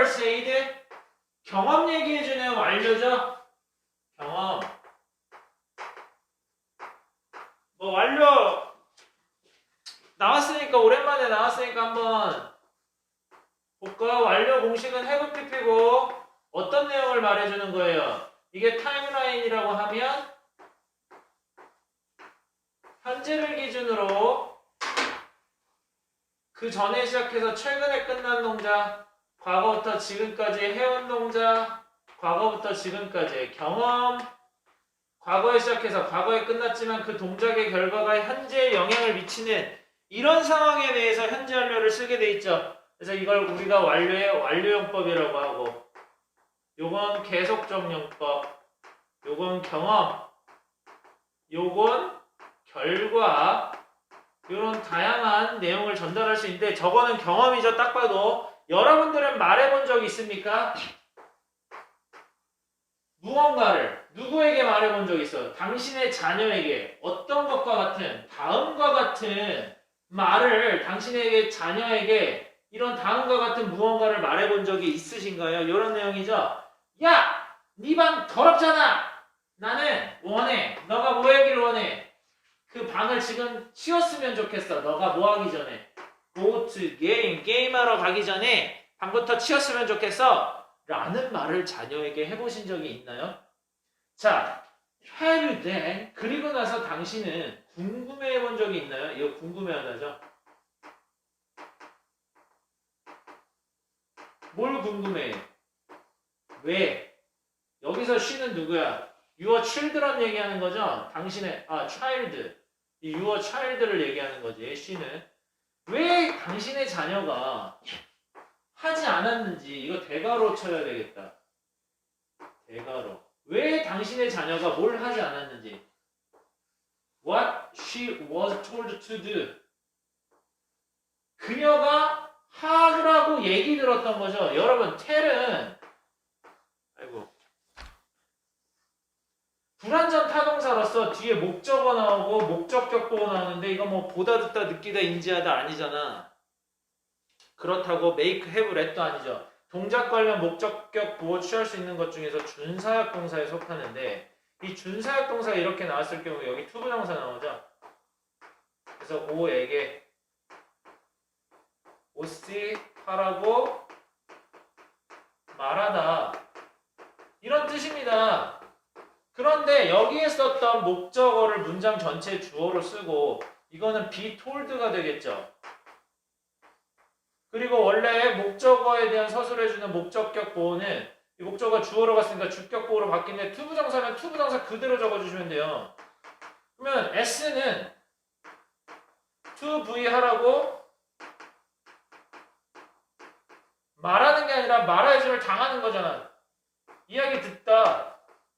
said. 경험 얘기해주는 완료죠? 경험. 뭐 완료 나왔으니까 오랜만에 나왔으니까 한번 볼까? 완료 공식은 have pp고 어떤 내용을 말해주는 거예요? 이게 타임라인이라고 하면 현재를 기준으로 그 전에 시작해서 최근에 끝난 동작, 과거부터 지금까지 해온 동작, 과거부터 지금까지의 경험, 과거에 시작해서 과거에 끝났지만 그 동작의 결과가 현재에 영향을 미치는 이런 상황에 대해서 현재 완료를 쓰게 돼 있죠. 그래서 이걸 우리가 완료의 완료용법이라고 하고, 요건 계속적용법, 요건 경험, 요건 결과, 이런 다양한 내용을 전달할 수 있는데 저거는 경험이죠. 딱 봐도. 여러분들은 말해본 적 있습니까? 무언가를 누구에게 말해본 적 있어요? 당신의 자녀에게 어떤 것과 같은 다음과 같은 말을 당신에게 자녀에게 이런 다음과 같은 무언가를 말해본 적이 있으신가요? 이런 내용이죠. 야! 네 방 더럽잖아! 나는 원해. 너가 뭐 하기를 원해? 그 방을 지금 치웠으면 좋겠어. 너가 뭐 하기 전에? Go to game. 게임하러 가기 전에 방부터 치웠으면 좋겠어. 라는 말을 자녀에게 해보신 적이 있나요? 자, have then. 그리고 나서 당신은 궁금해 본 적이 있나요? 이거 궁금해하다죠? 뭘 궁금해? 왜? 여기서 she는 누구야? your children 얘기하는 거죠? 당신의, child. 이 your child를 얘기하는 거지, she는. 왜 당신의 자녀가 하지 않았는지, 이거 대가로 쳐야 되겠다. 대가로. 왜 당신의 자녀가 뭘 하지 않았는지. What she was told to do. 그녀가 하라고 얘기 들었던 거죠. 여러분, tell은, 아이고. 불완전 타동사로서 뒤에 목적어 나오고 목적격 보고 나오는데 이거 뭐 보다 듣다 느끼다 인지하다 아니잖아. 그렇다고 make, have, let도 아니죠. 동작 관련 목적격 보호 취할 수 있는 것 중에서 준사역 동사에 속하는데 이 준사역 동사 이렇게 나왔을 경우 여기 투부정사 나오죠. 그래서 오에게 오씨 하라고 말하다 이런 뜻입니다. 그런데 여기에 썼던 목적어를 문장 전체 주어로 쓰고 이거는 be told가 되겠죠. 그리고 원래 목적어에 대한 서술을 해주는 목적격 보호는 이 목적어가 주어로 갔으니까 주격 보호로 바뀌는데 투부정사면 투부정사 그대로 적어주시면 돼요. 그러면 S는 to be 하라고 말하는 게 아니라 말해줌을 당하는 거잖아. 이야기 듣다.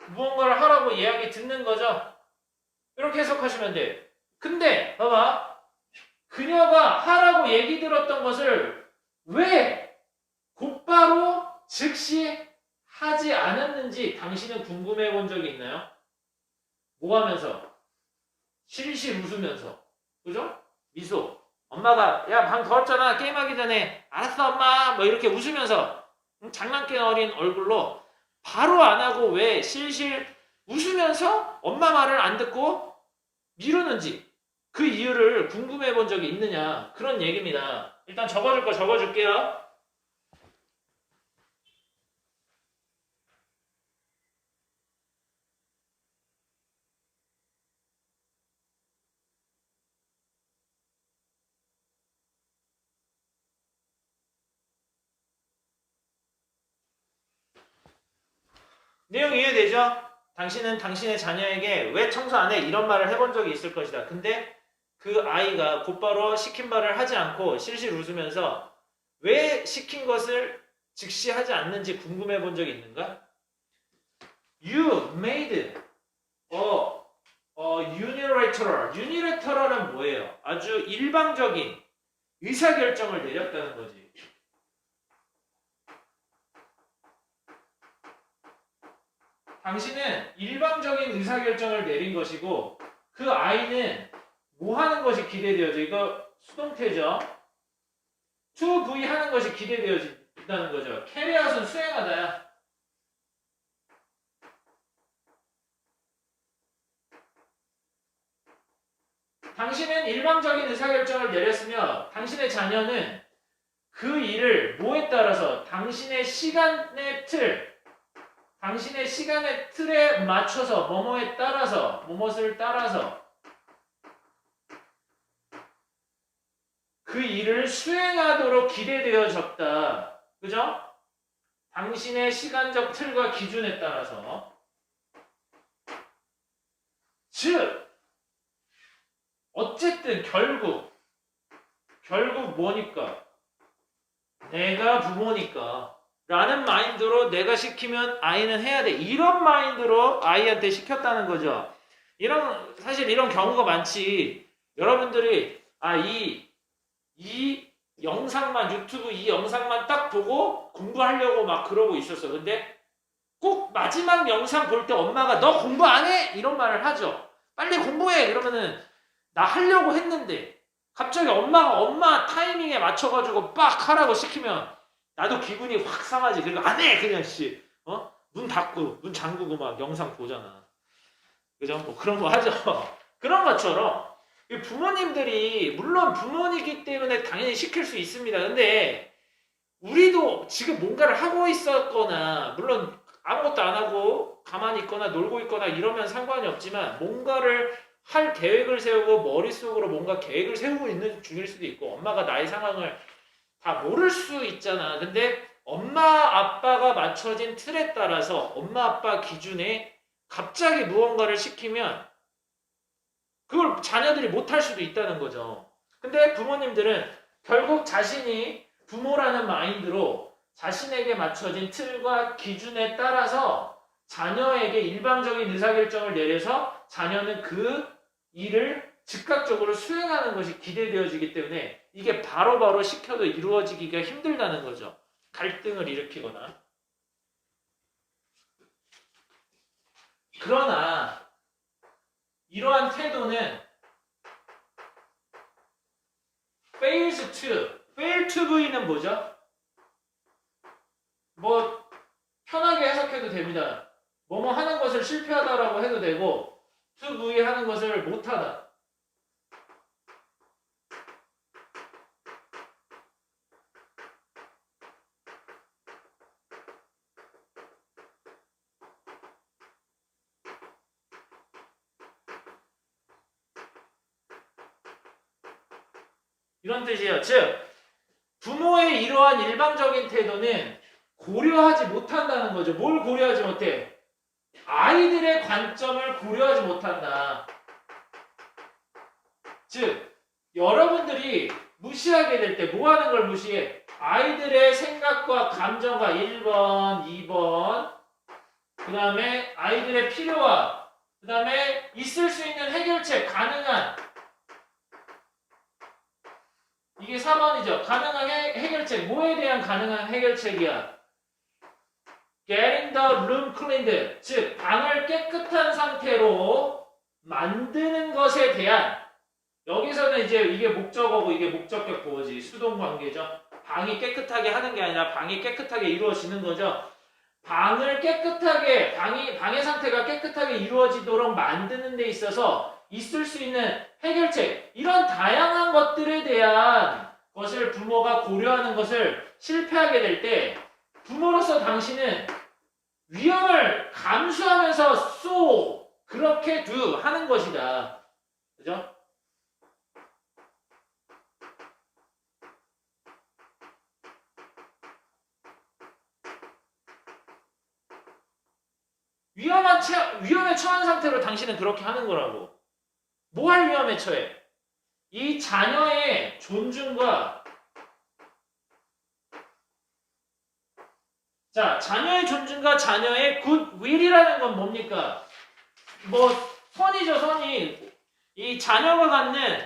무언가를 하라고 이야기 듣는 거죠. 이렇게 해석하시면 돼. 근데 봐봐. 그녀가 하라고 얘기 들었던 것을 왜 곧바로 즉시 하지 않았는지 당신은 궁금해 본 적이 있나요? 뭐 하면서? 실실 웃으면서. 그죠? 미소. 엄마가 야 방 더럽잖아. 게임하기 전에 알았어 엄마 뭐 이렇게 웃으면서 장난기 어린 얼굴로 바로 안 하고 왜 실실 웃으면서 엄마 말을 안 듣고 미루는지 그 이유를 궁금해 본 적이 있느냐 그런 얘기입니다. 일단 적어줄 거 적어줄게요. 내용 이해되죠? 당신은 당신의 자녀에게 왜 청소 안 해? 이런 말을 해본 적이 있을 것이다. 근데 그 아이가 곧바로 시킨 말을 하지 않고 실실 웃으면서 왜 시킨 것을 즉시 하지 않는지 궁금해 본 적이 있는가? You made unilateral. unilateral은 뭐예요? 아주 일방적인 의사결정을 내렸다는 거지. 당신은 일방적인 의사결정을 내린 것이고 그 아이는 뭐 하는 것이 기대되어져? 이거 수동태죠. to be 하는 것이 기대되어진다는 거죠. 캐리하는 일방적인 의사결정을 내렸으며 당신의 자녀는 그 일을 뭐에 따라서 당신의 시간의 틀에 맞춰서 뭐뭐에 따라서 무엇을 따라서 그 일을 수행하도록 기대되어졌다. 그죠? 당신의 시간적 틀과 기준에 따라서. 즉 어쨌든 결국 뭐니까? 내가 부모니까 라는 마인드로 내가 시키면 아이는 해야 돼. 이런 마인드로 아이한테 시켰다는 거죠. 사실 이런 경우가 많지. 여러분들이 이 영상만, 유튜브 이 영상만 딱 보고 공부하려고 막 그러고 있었어. 근데 꼭 마지막 영상 볼 때 엄마가 너 공부 안 해? 이런 말을 하죠. 빨리 공부해! 이러면은 나 하려고 했는데 갑자기 엄마가 엄마 타이밍에 맞춰가지고 빡 하라고 시키면 나도 기분이 확 상하지. 그러니까 안 해! 그냥 문 닫고 문 잠그고 막 영상 보잖아. 그죠? 뭐 그런 거 하죠. 그런 것처럼 부모님들이 물론 부모이기 때문에 당연히 시킬 수 있습니다. 근데 우리도 지금 뭔가를 하고 있었거나 물론 아무것도 안 하고 가만히 있거나 놀고 있거나 이러면 상관이 없지만 뭔가를 할 계획을 세우고 머릿속으로 뭔가 계획을 세우고 있는 중일 수도 있고 엄마가 나의 상황을 다 모를 수 있잖아. 근데 엄마 아빠가 맞춰진 틀에 따라서 엄마 아빠 기준에 갑자기 무언가를 시키면 그걸 자녀들이 못할 수도 있다는 거죠. 근데 부모님들은 결국 자신이 부모라는 마인드로 자신에게 맞춰진 틀과 기준에 따라서 자녀에게 일방적인 의사결정을 내려서 자녀는 그 일을 즉각적으로 수행하는 것이 기대되어지기 때문에 이게 바로바로 시켜도 이루어지기가 힘들다는 거죠. 갈등을 일으키거나. 그러나 이러한 태도는 fail to be는 뭐죠? 뭐 편하게 해석해도 됩니다. 뭐뭐 하는 것을 실패하다라고 해도 되고 to be 하는 것을 못하다. 이런 뜻이에요. 즉 부모의 이러한 일방적인 태도는 고려하지 못한다는 거죠. 뭘 고려하지 못해? 아이들의 관점을 고려하지 못한다. 즉 여러분들이 무시하게 될 때 뭐 하는 걸 무시해? 아이들의 생각과 감정과 1번, 2번 그 다음에 아이들의 필요와 그 다음에 있을 수 있는 해결책, 가능한 이게 4번이죠. 가능한 해결책. 뭐에 대한 가능한 해결책이야? Getting the room cleaned. 즉, 방을 깨끗한 상태로 만드는 것에 대한 여기서는 이제 이게 목적어고 이게 목적격 보어지. 수동 관계죠. 방이 깨끗하게 하는 게 아니라 방이 깨끗하게 이루어지는 거죠. 방을 깨끗하게, 방의 상태가 깨끗하게 이루어지도록 만드는 데 있어서 있을 수 있는 해결책, 이런 다양한 것들에 대한 것을 부모가 고려하는 것을 실패하게 될 때 부모로서 당신은 위험을 감수하면서 그렇게 하는 것이다. 그죠? 위험에 처한 상태로 당신은 그렇게 하는 거라고. 뭐 할 위험에 처해? 이 자녀의 존중과 자녀의 굿윌이라는 건 뭡니까? 뭐 선이죠, 선이. 이 자녀가 갖는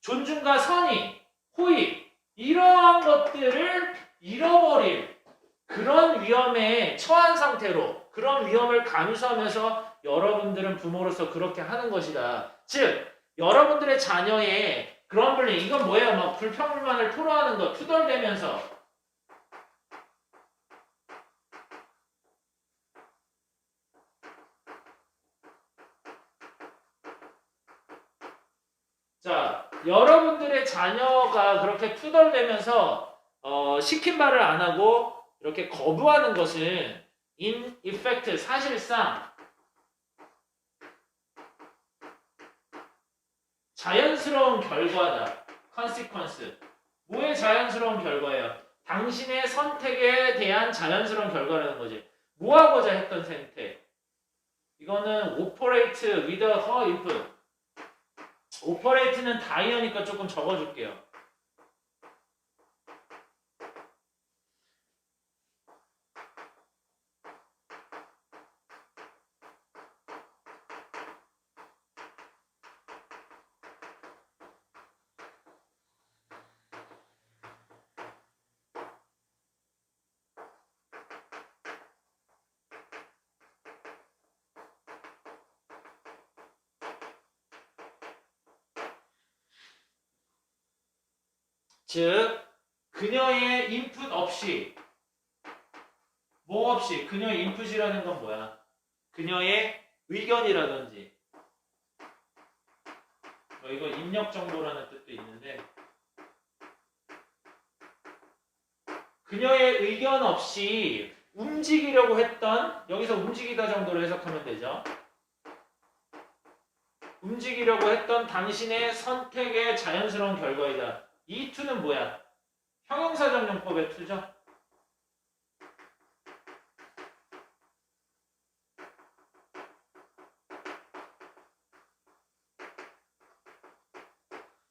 존중과 선의, 호의 이러한 것들을 잃어버릴 그런 위험에 처한 상태로 그런 위험을 감수하면서 여러분들은 부모로서 그렇게 하는 것이다. 즉 여러분들의 자녀의 그럼블링, 이건 뭐예요? 막 불평불만을 토로하는 거, 투덜대면서. 자, 여러분들의 자녀가 그렇게 투덜대면서 시킨 말을 안 하고 이렇게 거부하는 것은 in effect 사실상 자연스러운 결과다. consequence. 뭐의 자연스러운 결과예요? 당신의 선택에 대한 자연스러운 결과라는 거지. 뭐 하고자 했던 선택? 이거는 operate with her if. operate는 다이어니까 조금 적어줄게요. 즉 그녀의 인풋 없이 뭐 없이 그녀의 인풋이라는 건 뭐야? 그녀의 의견이라든지 이거 입력 정보라는 뜻도 있는데 그녀의 의견 없이 움직이려고 했던 여기서 움직이다 정도로 해석하면 되죠. 움직이려고 했던 당신의 선택의 자연스러운 결과이다. 이 to는 뭐야? 형용사적 용법의 to죠.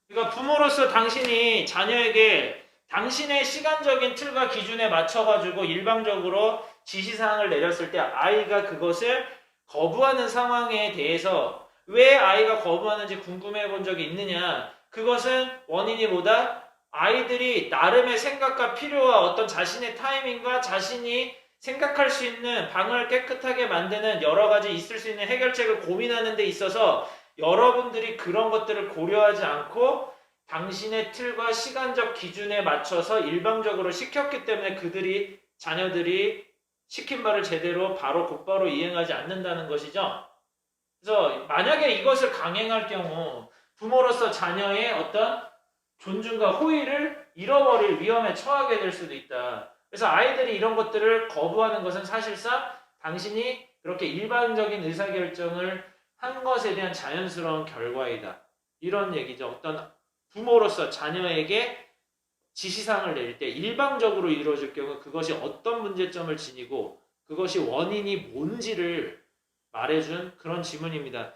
그러니까 부모로서 당신이 자녀에게 당신의 시간적인 틀과 기준에 맞춰가지고 일방적으로 지시사항을 내렸을 때 아이가 그것을 거부하는 상황에 대해서 왜 아이가 거부하는지 궁금해 본 적이 있느냐? 그것은 원인이 뭐다? 아이들이 나름의 생각과 필요와 어떤 자신의 타이밍과 자신이 생각할 수 있는 방을 깨끗하게 만드는 여러 가지 있을 수 있는 해결책을 고민하는 데 있어서 여러분들이 그런 것들을 고려하지 않고 당신의 틀과 시간적 기준에 맞춰서 일방적으로 시켰기 때문에 자녀들이 시킨 바를 제대로 바로 곧바로 이행하지 않는다는 것이죠. 그래서 만약에 이것을 강행할 경우 부모로서 자녀의 어떤 존중과 호의를 잃어버릴 위험에 처하게 될 수도 있다. 그래서 아이들이 이런 것들을 거부하는 것은 사실상 당신이 그렇게 일반적인 의사결정을 한 것에 대한 자연스러운 결과이다. 이런 얘기죠. 어떤 부모로서 자녀에게 지시사항을 내릴 때 일방적으로 이루어질 경우 그것이 어떤 문제점을 지니고 그것이 원인이 뭔지를 말해준 그런 지문입니다.